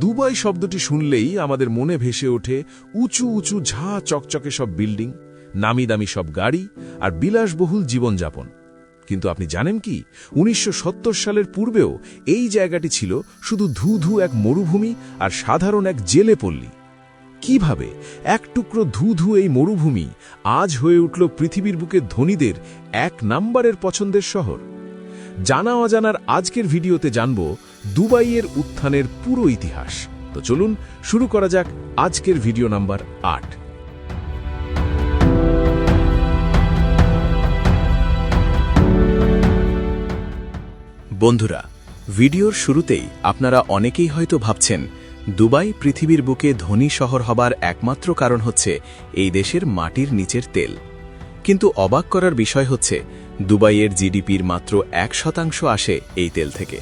Dubai শব্দটি শুনলেই আমাদের মনে ভেসে ওঠে উঁচু উঁচু ঝা চকচকে সব বিল্ডিং, নামি দামি সব গাড়ি আর বিলাসবহুল জীবনযাপন। কিন্তু আপনি জানেন কি, ১৯৭০ সালের পূর্বেও এই জায়গাটি ছিল শুধু ধু ধু এক মরুভূমি আর সাধারণ এক জেলে পল্লী। কিভাবে এক টুকরো ধু ধু এই মরুভূমি আজ হয়ে উঠল পৃথিবীর বুকে ধনীদের এক নম্বরের পছন্দের শহর? জানা অজানার আজকের ভিডিওতে জানব দুবাইয়ের উত্থানের পুরো ইতিহাস। তো চলুন শুরু করা যাক আজকের ভিডিও নাম্বার ৮। বন্ধুরা, ভিডিওর শুরুতেই আপনারা অনেকেই হয়তো ভাবছেন দুবাই পৃথিবীর বুকে ধনী শহর হবার একমাত্র কারণ হচ্ছে এই দেশের মাটির নিচের তেল। কিন্তু অবাক করার বিষয় হচ্ছে দুবাইয়ের জিডিপির মাত্র ১% আসে এই তেল থেকে।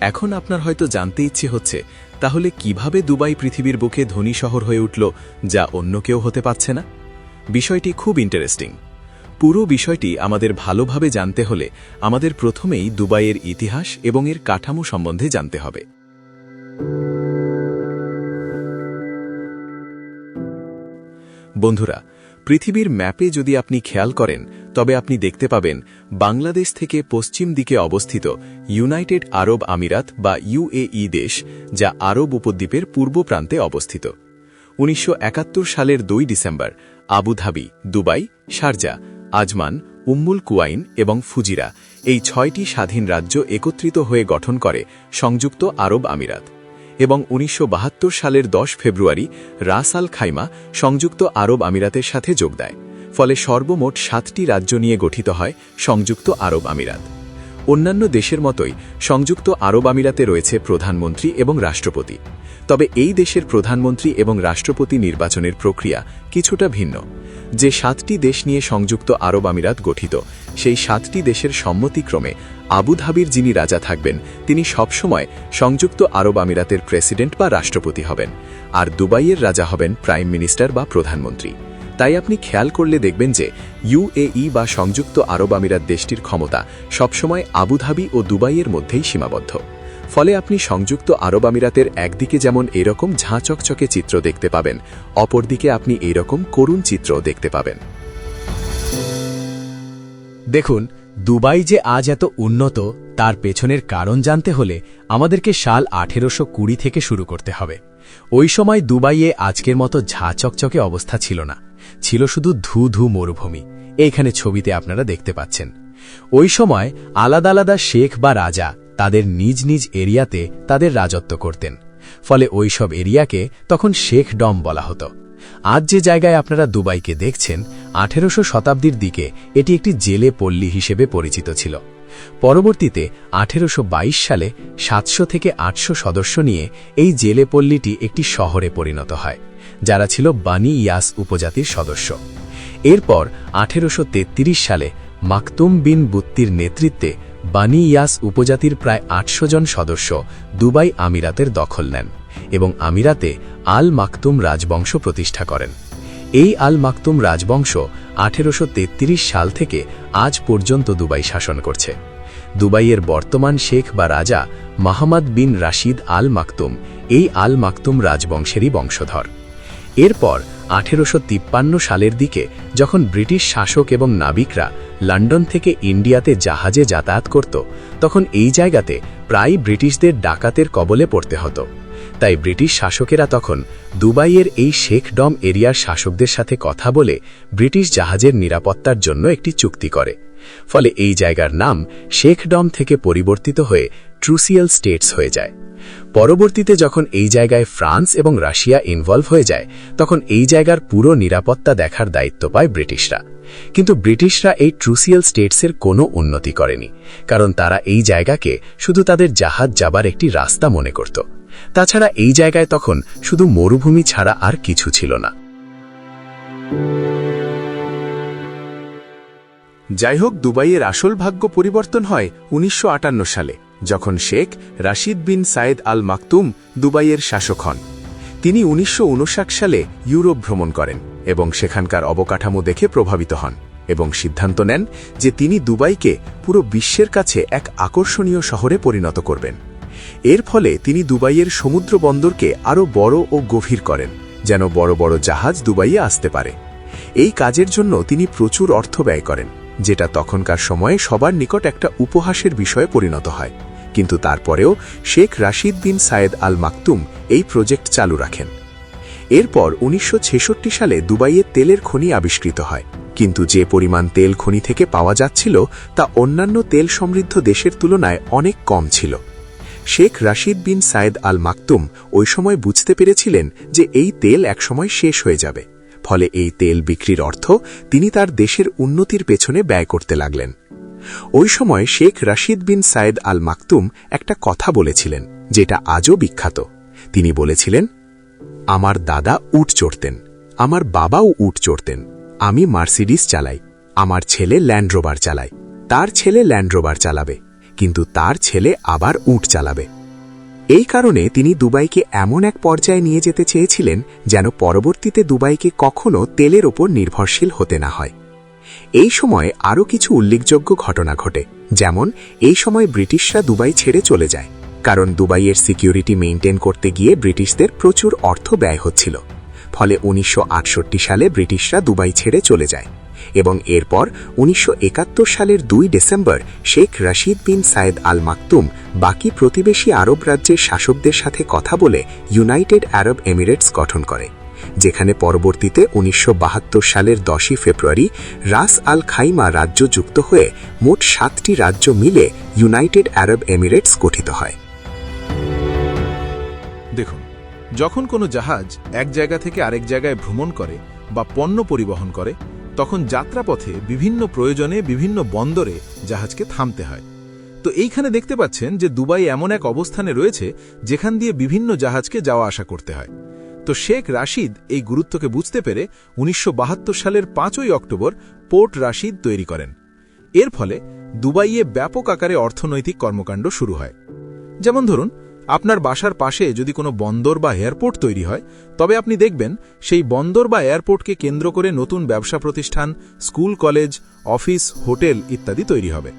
এখন আপনার হয়তো জানতে ইচ্ছে হচ্ছে, তাহলে কিভাবে দুবাই পৃথিবীর বুকে ধনী শহর হয়ে উঠল যা অন্য কেউ হতে পারছে না? বিষয়টি খুব ইন্টারেস্টিং। পুরো বিষয়টি আমাদের ভালোভাবে জানতে হলে আমাদের প্রথমেই দুবাইয়ের ইতিহাস এবং এর কাঠামো সম্বন্ধে জানতে হবে। বন্ধুরা, পৃথিবীর ম্যাপে যদি আপনি খেয়াল করেন তবে আপনি দেখতে পাবেন বাংলাদেশ থেকে পশ্চিম দিকে অবস্থিত ইউনাইটেড আরব আমিরাত বা ইউএই দেশ, যা আরব উপদ্বীপের পূর্ব প্রান্তে অবস্থিত। ১৯৭১ সালের ২ December Abu Dhabi, Dubai, Sharjah, Ajman, উম্মুল কুয়াইন এবং ফুজিরা এই ৬টি স্বাধীন রাজ্য একত্রিত হয়ে গঠন করে সংযুক্ত আরব আমিরাত। এবং ১৯৭২ সালের ১০ ফেব্রুয়ারি রাস আল খাইমা সংযুক্ত আরব আমিরাতের সাথে যোগ দেয়। ফলে সর্বমোট ৭টি রাজ্য নিয়ে গঠিত হয় সংযুক্ত আরব আমিরাত। অন্যান্য দেশের মতোই সংযুক্ত আরব আমিরাতে রয়েছে প্রধানমন্ত্রী এবং রাষ্ট্রপতি। তবে এই দেশের প্রধানমন্ত্রী এবং রাষ্ট্রপতি নির্বাচনের প্রক্রিয়া কিছুটা ভিন্ন। যে ৭টি দেশ নিয়ে সংযুক্ত আরব আমিরাত গঠিত, সেই ৭টি দেশের সম্মতিক্রমে আবুধাবির যিনি রাজা থাকবেন তিনি সবসময় সংযুক্ত আরব আমিরাতের প্রেসিডেন্ট বা রাষ্ট্রপতি হবেন, আর দুবাইয়ের রাজা হবেন প্রাইম মিনিস্টার বা প্রধানমন্ত্রী। তাই আপনি খেয়াল করলে দেখবেন যে ইউএই বা সংযুক্ত আরব আমিরাত দেশটির ক্ষমতা সবসময় আবুধাবি ও দুবাইয়ের মধ্যেই সীমাবদ্ধ। ফলে আপনি সংযুক্ত আরব আমিরাতের একদিকে যেমন এরকম ঝাঁ চকচকে চিত্র দেখতে পাবেন, অপরদিকে আপনি এইরকম করুণ চিত্র দেখতে পাবেন। দেখুন, দুবাই যে আজ এত উন্নত তার পেছনের কারণ জানতে হলে আমাদেরকে সাল ১৮২০ থেকে শুরু করতে হবে। ওই সময় দুবাইয়ে আজকের মতো ঝাঁ চকচকে অবস্থা ছিল না, ছিল শুধু ধু ধু মরুভূমি। এইখানে ছবিতে আপনারা দেখতে পাচ্ছেন। ওই সময় আলাদা আলাদা শেখ বা রাজা তাদের নিজ নিজ এরিয়াতে তাদের রাজত্ব করতেন। ফলে ওই সব এরিয়াকে তখন শেখ ডম বলা হতো। আজ যে জায়গায় আপনারা দুবাইকে দেখছেন, ১৮০০ শতাব্দীর দিকে এটি একটি জেলে পল্লী হিসেবে পরিচিত ছিল। পরবর্তীতে ১৮২২ সালে ৭০০ থেকে ৮০০ সদস্য নিয়ে এই জেলে পল্লীটি একটি শহরে পরিণত হয়, যারা ছিল বানি ইয়াস উপজাতির সদস্য। এরপর ১৮৩৩ সালে মাকতুম বিন বুত্তির নেতৃত্বে বানি ইয়াস উপজাতির প্রায় ৮০০ জন সদস্য দুবাই আমিরাতের দখল নেন এবং আমিরাতে আল মাকতুম রাজবংশ প্রতিষ্ঠা করেন। এই আল মাকতুম রাজবংশ ১৮৩৩ সাল থেকে আজ পর্যন্ত দুবাই শাসন করছে। দুবাইয়ের বর্তমান শেখ বা রাজা মাহমদ বিন রাশিদ আল মাকতুম এই আল মাকতুম রাজবংশেরই বংশধর। এরপর ১৮৫৩ সালের দিকে যখন ব্রিটিশ শাসক এবং নাবিকরা লন্ডন থেকে ইন্ডিয়াতে জাহাজে যাতায়াত করত, তখন এই জায়গাতে প্রায় ব্রিটিশদের ডাকাতের কবলে পড়তে হতো। তাই ব্রিটিশ শাসকেরা তখন দুবাইয়ের এই শেখ ডম এরিয়ার শাসকদের সাথে কথা বলে ব্রিটিশ জাহাজের নিরাপত্তার জন্য একটি চুক্তি করে। ফলে এই জায়গার নাম শেখ ডম থেকে পরিবর্তিত হয়ে ট্রুসিয়াল স্টেটস হয়ে যায়। পরবর্তীতে যখন এই জায়গায় ফ্রান্স এবং রাশিয়া ইনভলভ হয়ে যায়, তখন এই জায়গার পুরো নিরাপত্তা দেখার দায়িত্ব পায় ব্রিটিশরা। কিন্তু ব্রিটিশরা এই ট্রুসিয়াল স্টেটসের কোনো উন্নতি করেনি, কারণ তারা এই জায়গাকে শুধু তাদের জাহাজ যাবার একটি রাস্তা মনে করত। তাছাড়া এই জায়গায় তখন শুধু মরুভূমি ছাড়া আর কিছু ছিল না। যাই হোক, দুবাইয়ের আসল ভাগ্য পরিবর্তন হয় ১৯৫৮ সালে, যখন শেখ রাশিদ বিন সায়েদ আল মাকতুম দুবাইয়ের শাসক হন। তিনি ১৯৫৯ সালে ইউরোপ ভ্রমণ করেন এবং সেখানকার অবকাঠামো দেখে প্রভাবিত হন এবং সিদ্ধান্ত নেন যে তিনি দুবাইকে পুরো বিশ্বের কাছে এক আকর্ষণীয় শহরে পরিণত করবেন। এর ফলে তিনি দুবাইয়ের সমুদ্র বন্দরকে আরও বড় ও গভীর করেন, যেন বড় বড় জাহাজ দুবাইয়ে আসতে পারে। এই কাজের জন্য তিনি প্রচুর অর্থ ব্যয় করেন, যেটা তখনকার সময়ে সবার নিকট একটা উপহাসের বিষয়ে পরিণত হয়। কিন্তু তারপরেও শেখ রাশিদ বিন সায়েদ আল মাকতুম এই প্রজেক্ট চালু রাখেন। এরপর 1966 সালে দুবাইয়ে তেলের খনি আবিষ্কৃত হয়, কিন্তু যে পরিমাণ তেল খনি থেকে পাওয়া যাচ্ছিল তা অন্যান্য তেল সমৃদ্ধ দেশের তুলনায় অনেক কম ছিল। শেখ রাশিদ বিন সায়েদ আল মাকতুম ওই সময় বুঝতে পেরেছিলেন যে এই তেল একসময় শেষ হয়ে যাবে, ফলে এই তেল বিক্রির অর্থ তিনি তার দেশের উন্নতির পেছনে ব্যয় করতে লাগলেন। ওই সময় শেখ রাশিদ বিন সায়েদ আল মাকতুম একটা কথা বলেছিলেন, যেটা আজও বিখ্যাত। তিনি বলেছিলেন, আমার দাদা উট চড়তেন, আমার বাবাও উট চড়তেন, আমি মার্সিডিস চালাই, আমার ছেলে ল্যান্ড রোভার চালায়, তার ছেলে ল্যান্ড রোভার চালাবে, কিন্তু তার ছেলে আবার উট চালাবে। এই কারণে তিনি দুবাইকে এমন এক পর্যায়ে নিয়ে যেতে চেয়েছিলেন যেন পরবর্তীতে দুবাইকে কখনো তেলের ওপর নির্ভরশীল হতে না হয়। এই সময় আরও কিছু উল্লেখযোগ্য ঘটনা ঘটে, যেমন এই সময় ব্রিটিশরা দুবাই ছেড়ে চলে যায়, কারণ দুবাইয়ের সিকিউরিটি মেইনটেইন করতে গিয়ে ব্রিটিশদের প্রচুর অর্থ ব্যয় হচ্ছিল। ফলে 1968 সালে ব্রিটিশরা দুবাই ছেড়ে চলে যায় এবং এরপর 1971 সালের 2 ডিসেম্বর শেখ রাশিদ বিন সায়েদ আল মাকতুম বাকি প্রতিবেশী আরব রাজ্যের শাসকদের সাথে কথা বলে ইউনাইটেড আরব এমিরেটস গঠন করে, যেখানে পরবর্তীতে 1972 সালের 10 ফেব্রুয়ারি রাস আল খাইমা রাজ্য যুক্ত হয়ে মোট 7টি রাজ্য মিলে ইউনাইটেড আরব এমিরেটস গঠিত হয়। দেখুন, যখন কোনো জাহাজ এক জায়গা থেকে আরেক জায়গায় ভ্রমণ করে বা পণ্য পরিবহন করে, তখন যাত্রাপথে বিভিন্ন প্রয়োজনে বিভিন্ন বন্দরে জাহাজকে থামতে হয়। তো এইখানে দেখতে পাচ্ছেন যে দুবাই এমন এক অবস্থানে রয়েছে যেখান দিয়ে বিভিন্ন জাহাজকে যাওয়া আসা করতে হয়। তো শেখ রাশিদ এই গুরুত্বকে বুঝতে পেরে 1972 সালের 5 অক্টোবর পোর্ট রাশিদ তৈরি করেন। এর ফলে দুবাইয়ে ব্যাপক আকারে অর্থনৈতিক কর্মকাণ্ড শুরু হয়। যেমন ধরুন, আপনার বাসার পাশে যদি কোনো বন্দর বা এয়ারপোর্ট তৈরি হয়, তবে আপনি দেখবেন সেই বন্দর বা এয়ারপোর্টকে কেন্দ্র করে নতুন ব্যবসা প্রতিষ্ঠান, স্কুল, কলেজ, অফিস, হোটেল ইত্যাদি তৈরি হবে।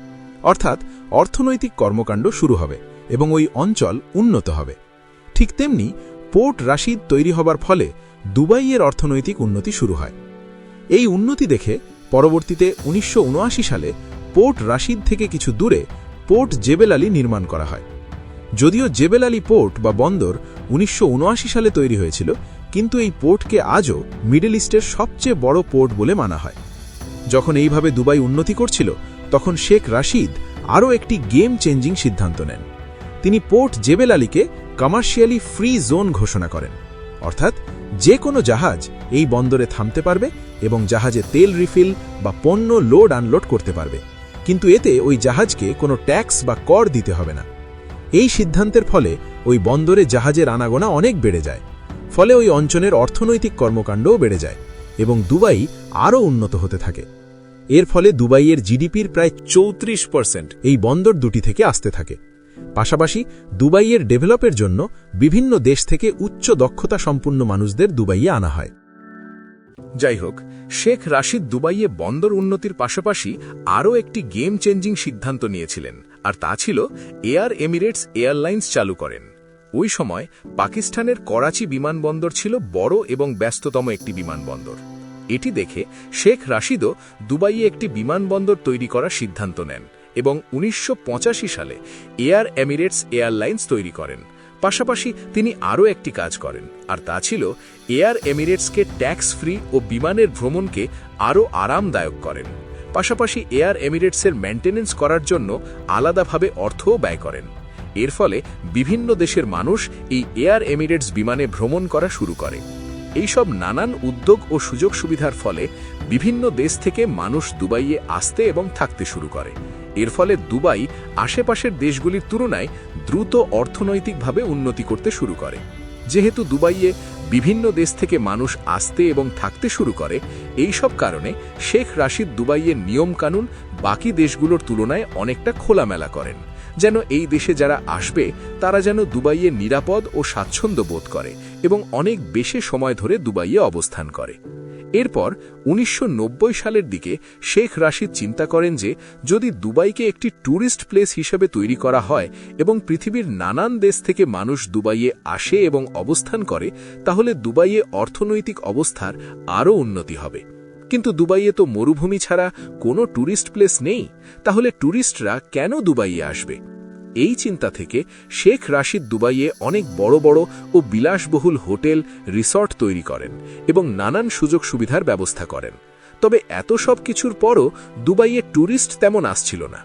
অর্থাৎ অর্থনৈতিক কর্মকাণ্ড শুরু হবে এবং ওই অঞ্চল উন্নত হবে। ঠিক তেমনি পোর্ট রাশিদ তৈরি হবার ফলে দুবাইয়ের অর্থনৈতিক উন্নতি শুরু হয়। এই উন্নতি দেখে পরবর্তীতে 1979 সালে পোর্ট রাশিদ থেকে কিছু দূরে পোর্ট জেবেল আলী নির্মাণ করা হয়। যদিও জেবেল আলী পোর্ট বা বন্দর 1979 সালে তৈরি হয়েছিল, কিন্তু এই পোর্টকে আজও মিডল ইস্টের সবচেয়ে বড় পোর্ট বলে মানা হয়। যখন এইভাবে দুবাই উন্নতি করছিল, তখন শেখ রাশিদ আরও একটি গেম চেঞ্জিং সিদ্ধান্ত নেন। তিনি পোর্ট জেবেল আলীকে কমার্শিয়ালি ফ্রি জোন ঘোষণা করেন, অর্থাৎ যে কোনো জাহাজ এই বন্দরে থামতে পারবে এবং জাহাজে তেল রিফিল বা পণ্য লোড আনলোড করতে পারবে, কিন্তু এতে ওই জাহাজকে কোনো ট্যাক্স বা কর দিতে হবে না। এই সিদ্ধান্তের ফলে ওই বন্দরে জাহাজের আনাগোনা অনেক বেড়ে যায়, ফলে ওই অঞ্চলের অর্থনৈতিক কর্মকাণ্ডও বেড়ে যায় এবং দুবাই আরও উন্নত হতে থাকে। এর ফলে দুবাইয়ের জিডিপির প্রায় 34% এই বন্দর দুটি থেকে আসতে থাকে। পাশাপাশি দুবাইয়ের ডেভেলপের জন্য বিভিন্ন দেশ থেকে উচ্চ দক্ষতা সম্পন্ন মানুষদের দুবাইয়ে আনা হয়। যাই হোক, শেখ রাশিদ দুবাইয়ে বন্দর উন্নতির পাশাপাশি আরও একটি গেম চেঞ্জিং সিদ্ধান্ত নিয়েছিলেন, আর তা ছিল এয়ার এমিরেটস এয়ারলাইন্স চালু করেন। ওই সময় পাকিস্তানের করাচি বিমানবন্দর ছিল বড় এবং ব্যস্ততম একটি বিমানবন্দর। এটি দেখে শেখ রাশিদও দুবাইয়ে একটি বিমানবন্দর তৈরি করার সিদ্ধান্ত নেন এবং 1985 সালে এয়ার এমিরেটস এয়ারলাইন্স তৈরি করেন। পাশাপাশি তিনি আরও একটি কাজ করেন, আর তা ছিল এয়ার এমিরেটসকে ট্যাক্স ফ্রি ও বিমানের ভ্রমণকে আরও আরামদায়ক করেন। পাশাপাশি এয়ার এমিরেটসের মেইনটেনেন্স করার জন্য আলাদাভাবে অর্থও ব্যয় করেন। এর ফলে বিভিন্ন দেশের মানুষ এই এয়ার এমিরেটস বিমানে ভ্রমণ করা শুরু করে। এইসব নানান উদ্যোগ ও সুযোগ সুবিধার ফলে বিভিন্ন দেশ থেকে মানুষ দুবাইয়ে আসতে এবং থাকতে শুরু করে। এর ফলে দুবাই আশেপাশের দেশগুলির তুলনায় দ্রুত অর্থনৈতিকভাবে উন্নতি করতে শুরু করে। যেহেতু দুবাইয়ে বিভিন্ন দেশ থেকে মানুষ আসতে এবং থাকতে শুরু করে, এই সব কারণে শেখ রাশিদ দুবাইয়ের নিয়মকানুন বাকি দেশগুলোর তুলনায় অনেকটা খোলামেলা করেন, যেন এই দেশে যারা আসবে তারা যেন দুবাইয়ে নিরাপদ ও স্বাচ্ছন্দ্য বোধ করে এবং অনেক বেশি সময় ধরে দুবাইয়ে অবস্থান করে। এরপর ১৯৯০ সালের দিকে শেখ রাশিদ চিন্তা করেন যে যদি দুবাইকে একটি ট্যুরিস্ট প্লেস হিসেবে তৈরি করা হয় এবং পৃথিবীর নানান দেশ থেকে মানুষ দুবাইয়ে আসে এবং অবস্থান করে, তাহলে দুবাইয়ে অর্থনৈতিক অবস্থার আরও উন্নতি হবে। কিন্তু দুবাইয়ে তো মরুভূমি ছাড়া কোনো ট্যুরিস্ট প্লেস নেই, তাহলে ট্যুরিস্টরা কেন দুবাইয়ে আসবে? এই চিন্তা থেকে শেখ রাশিদ দুবাইয়ে অনেক বড় বড় ও বিলাসবহুল হোটেল, রিসর্ট তৈরি করেন এবং নানান সুযোগ সুবিধার ব্যবস্থা করেন। তবে এত সব কিছুর পরও দুবাইয়ে ট্যুরিস্ট তেমন আসছিল না।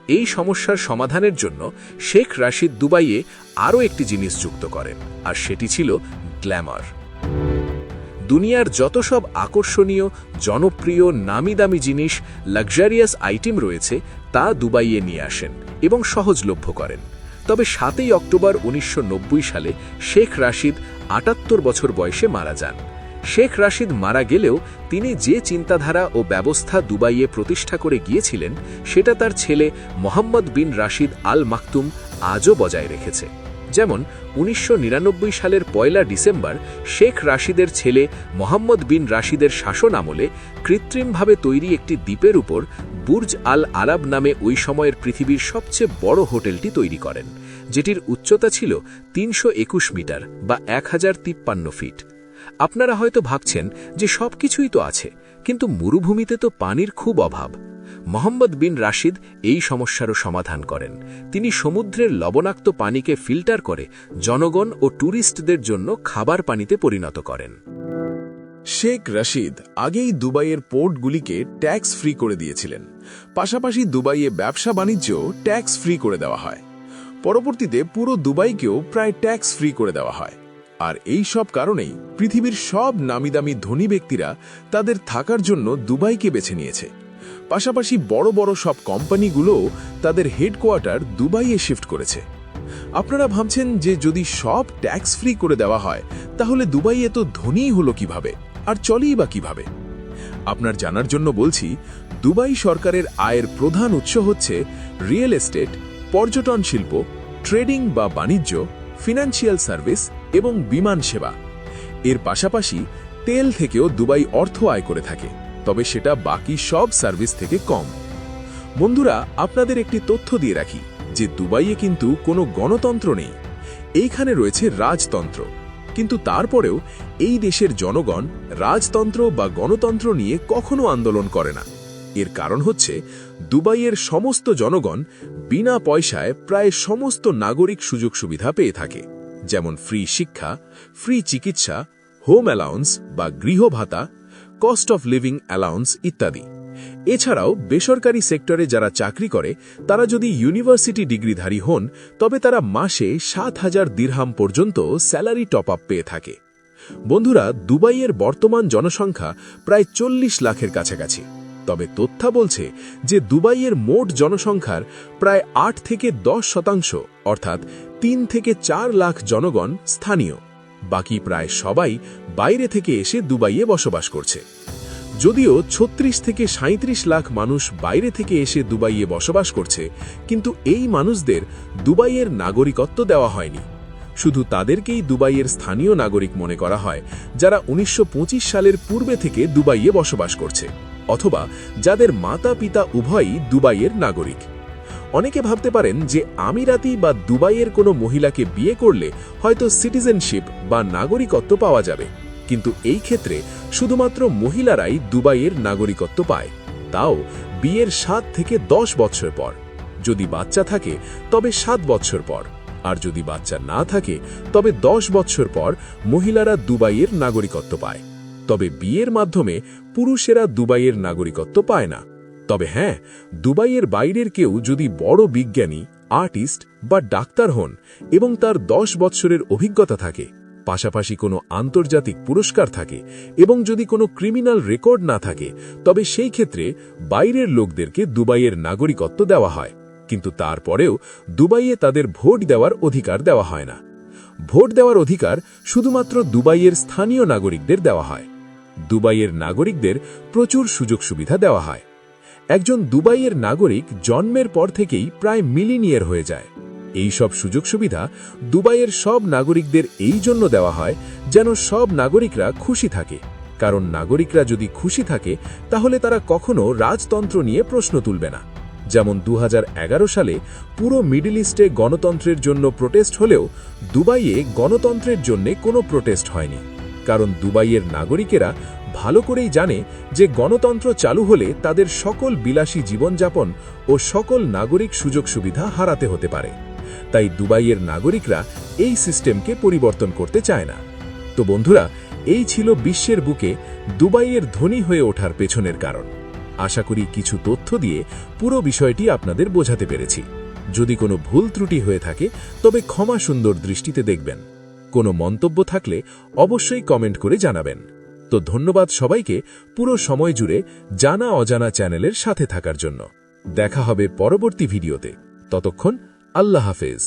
এই সমস্যার সমাধানের জন্য শেখ রাশিদ দুবাইয়ে আরও একটি জিনিস যুক্ত করেন, আর সেটি ছিল গ্ল্যামার। দুনিয়ার যত সব আকর্ষণীয়, জনপ্রিয়, নামিদামি জিনিস, লাক্সারিয়াস আইটেম রয়েছে তা দুবাইয়ে নিয়ে আসেন এবং সহজলভ্য করেন। তবে ৭ই অক্টোবর ১৯৯০ সালে শেখ রাশিদ ৭৮ বছর বয়সে মারা যান। শেখ রাশিদ মারা গেলেও তিনি যে চিন্তাধারা ও ব্যবস্থা দুবাইয়ে প্রতিষ্ঠা করে গিয়েছিলেন সেটা তার ছেলে মোহাম্মদ বিন রাশিদ আল মাকতুম আজও বজায় রেখেছে। যেমন ১৯৯৯ সালের ১ ডিসেম্বর শেখ রাশিদের ছেলে মোহাম্মদ বিন রাশিদের শাসন আমলে কৃত্রিমভাবে তৈরি একটি দ্বীপের উপর বুর্জ আল আরাব নামে ওই সময়ের পৃথিবীর সবচেয়ে বড় হোটেলটি তৈরি করেন, যেটির উচ্চতা ছিল ৩২১ মিটার বা ১০৫৩ ফিট। আপনারা হয়তো ভাবছেন যে সবকিছুই তো আছে, কিন্তু মরুভূমিতে তো পানির খুব অভাব। মোহাম্মদ বিন রাশিদ এই সমস্যারও সমাধান করেন। তিনি সমুদ্রের লবণাক্ত পানিকে ফিল্টার করে জনগণ ও ট্যুরিস্টদের জন্য খাবার পানিতে পরিণত করেন। শেখ রাশিদ আগেই দুবাইয়ের পোর্টগুলিকে ট্যাক্স ফ্রি করে দিয়েছিলেন। পাশাপাশি দুবাইয়ে ব্যবসা বাণিজ্য ট্যাক্স ফ্রি করে দেওয়া হয়। পরবর্তীতে পুরো দুবাইকেও প্রায় ট্যাক্স ফ্রি করে দেওয়া হয়। আর এই সব কারণেই পৃথিবীর সব নামিদামি ধনী ব্যক্তিরা তাদের থাকার জন্য দুবাইকে বেছে নিয়েছে। পাশাপাশি বড় বড় সব কোম্পানিগুলোও তাদের হেডকোয়ার্টার দুবাইয়ে শিফট করেছে। আপনারা ভাবছেন যে যদি সব ট্যাক্স ফ্রি করে দেওয়া হয় তাহলে দুবাই এত ধনী হলো কিভাবে আর চলেই বা কিভাবে? আপনার জানার জন্য বলছি, দুবাই সরকারের আয়ের প্রধান উৎস হচ্ছে রিয়েল এস্টেট, পর্যটন শিল্প, ট্রেডিং বা বাণিজ্য, ফিনান্সিয়াল সার্ভিস এবং বিমান সেবা। এর পাশাপাশি তেল থেকেও দুবাই অর্থ আয় করে থাকে, তবে সেটা বাকি সব সার্ভিস থেকে কম। বন্ধুরা, আপনাদের একটি তথ্য দিয়ে রাখি যে দুবাইয়ে কিন্তু কোনো গণতন্ত্র নেই, এইখানে রয়েছে রাজতন্ত্র। কিন্তু তারপরেও এই দেশের জনগণ রাজতন্ত্র বা গণতন্ত্র নিয়ে কখনো আন্দোলন করে না। এর কারণ হচ্ছে দুবাইয়ের সমস্ত জনগণ বিনা পয়সায় প্রায় সমস্ত নাগরিক সুযোগ সুবিধা পেয়ে থাকে, যেমন ফ্রি শিক্ষা, ফ্রি চিকিৎসা, হোম অ্যালাউন্স বা গৃহ ভাতা, কস্ট অফ লিভিং অ্যালাউন্স ইত্যাদি। এছাড়াও বেসরকারি সেক্টরে যারা চাকরি করে তারা যদি ইউনিভার্সিটি ডিগ্রিধারী হন তবে তারা মাসে ৭,০০০ দিরহাম পর্যন্ত স্যালারি টপ আপ পেয়ে থাকে। বন্ধুরা, দুবাইয়ের বর্তমান জনসংখ্যা প্রায় ৪০ লাখের কাছাকাছি। তবে তথ্য বলছে যে দুবাইয়ের মোট জনসংখ্যার প্রায় ৮ থেকে ১০% অর্থাৎ ৩ থেকে ৪ লাখ জনগণ স্থানীয়। বাকি প্রায় সবাই বাইরে থেকে এসে দুবাইয়ে বসবাস করছে। যদিও ৩৬ থেকে ৩৭ লাখ মানুষ বাইরে থেকে এসে দুবাইয়ে বসবাস করছে, কিন্তু এই মানুষদের দুবাইয়ের নাগরিকত্ব দেওয়া হয়নি। শুধু তাদেরকেই দুবাইয়ের স্থানীয় নাগরিক মনে করা হয় যারা ১৯২৫ সালের পূর্বে থেকে দুবাইয়ে বসবাস করছে, অথবা যাদের মাতা পিতা উভয়ই দুবাইয়ের নাগরিক। অনেকে ভাবতে পারেন যে আমিরাতি বা দুবাইয়ের কোনো মহিলাকে বিয়ে করলে হয়তো সিটিজেনশিপ বা নাগরিকত্ব পাওয়া যাবে, কিন্তু এই ক্ষেত্রে শুধুমাত্র মহিলারাই দুবাইয়ের নাগরিকত্ব পায়, তাও বিয়ের ৭ থেকে ১০ বছর পর। যদি বাচ্চা থাকে তবে ৭ বছর পর, আর যদি বাচ্চা না থাকে তবে ১০ বছর পর মহিলারা দুবাইয়ের নাগরিকত্ব পায়। তবে বিয়ের মাধ্যমে পুরুষেরা দুবাইয়ের নাগরিকত্ব পায় না। তবে হ্যাঁ, দুবাইয়ের বাইরের কেউ যদি বড় বিজ্ঞানী, আর্টিস্ট বা ডাক্তার হন এবং তার ১০ বছরের অভিজ্ঞতা থাকে, পাশাপাশি কোনো আন্তর্জাতিক পুরস্কার থাকে এবং যদি কোনো ক্রিমিনাল রেকর্ড না থাকে, তবে সেই ক্ষেত্রে বাইরের লোকদেরকে দুবাইয়ের নাগরিকত্ব দেওয়া হয়। কিন্তু তারপরেও দুবাইয়ে তাদের ভোট দেওয়ার অধিকার দেওয়া হয় না। ভোট দেওয়ার অধিকার শুধুমাত্র দুবাইয়ের স্থানীয় নাগরিকদের দেওয়া হয়। দুবাইয়ের নাগরিকদের প্রচুর সুযোগ সুবিধা দেওয়া হয়। একজন দুবাইয়ের নাগরিক জন্মের পর থেকেই প্রায় মিলিনিয়ার হয়ে যায়। এই সব সুযোগ সুবিধা দুবাইয়ের সব নাগরিকদের এই জন্য দেওয়া হয় যেন সব নাগরিকরা খুশি থাকে কারণ নাগরিকরা যদি খুশি থাকে তাহলে তারা কখনো রাজতন্ত্র নিয়ে প্রশ্ন তুলবে না। যেমন 2011 সালে পুরো মিডল ইস্টে গণতন্ত্রের জন্য প্রোটেস্ট হলেও দুবাইয়ে গণতন্ত্রের জন্য কোনো প্রোটেস্ট হয়নি, কারণ দুবাইয়ের নাগরিকেরা ভালো করেই জানে যে গণতন্ত্র চালু হলে তাদের সকল বিলাসী জীবনযাপন ও সকল নাগরিক সুযোগ সুবিধা হারাতে হতে পারে। তাই দুবাইয়ের নাগরিকরা এই সিস্টেমকে পরিবর্তন করতে চায় না। তো বন্ধুরা, এই ছিল বিশ্বের বুকে দুবাইয়ের ধনী হয়ে ওঠার পেছনের কারণ। আশা করি কিছু তথ্য দিয়ে পুরো বিষয়টি আপনাদের বোঝাতে পেরেছি। যদি কোনো ভুল ত্রুটি হয়ে থাকে তবে ক্ষমা সুন্দর দৃষ্টিতে দেখবেন। কোনো মন্তব্য থাকলে অবশ্যই কমেন্ট করে জানাবেন। তো ধন্যবাদ সবাইকে পুরো সময় জুড়ে জানা অজানা চ্যানেলের সাথে থাকার জন্য। দেখা হবে পরবর্তী ভিডিওতে। ততক্ষণ আল্লাহ হাফেজ।